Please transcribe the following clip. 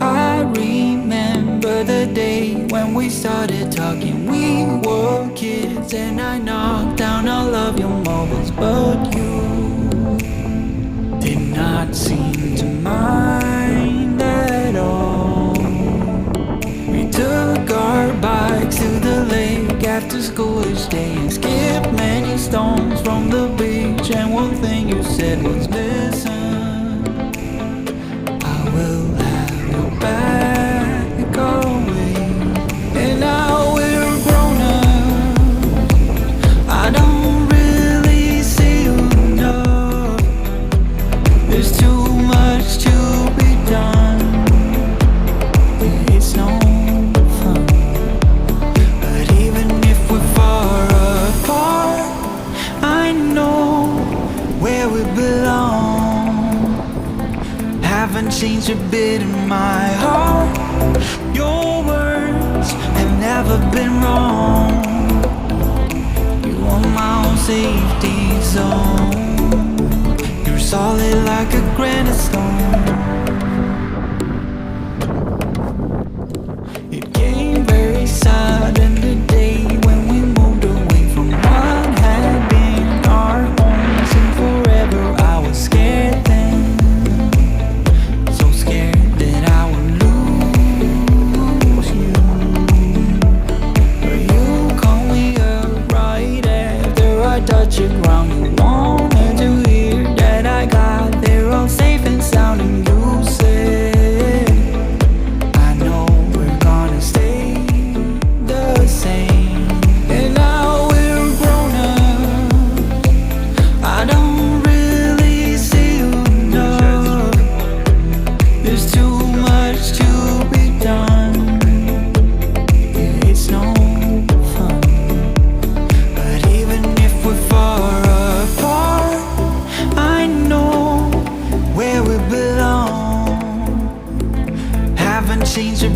I remember the day when we started talking. We were kids and I knocked down all of your marbles, but you did not seem to mind at all. We took our bikes to the lake after school each day and skipped many stones from the beach. And one thing you said was, listen, I will have your back always. And now we're grown up, I don't really see you enough. There's too much to be done, it's no fun. But even if we're far apart, I know where we belong. Haven't changed a bit in my heart. Your words have never been wrong. You are my own safety zone. You're solid like a granite stone. It came very sudden the day when we moved away from what had been our homes. And forever I was scared then, so scared that I would lose you. But you called me up right after I touched the ground. You wanted to hear that I got there all safe and sound. And you said, I know we're gonna stay the same. And now we're grown up, I don't really see you enough. There's too much to be done, it's no fun. But even if we're far apart, I know where we belong. Haven't changed a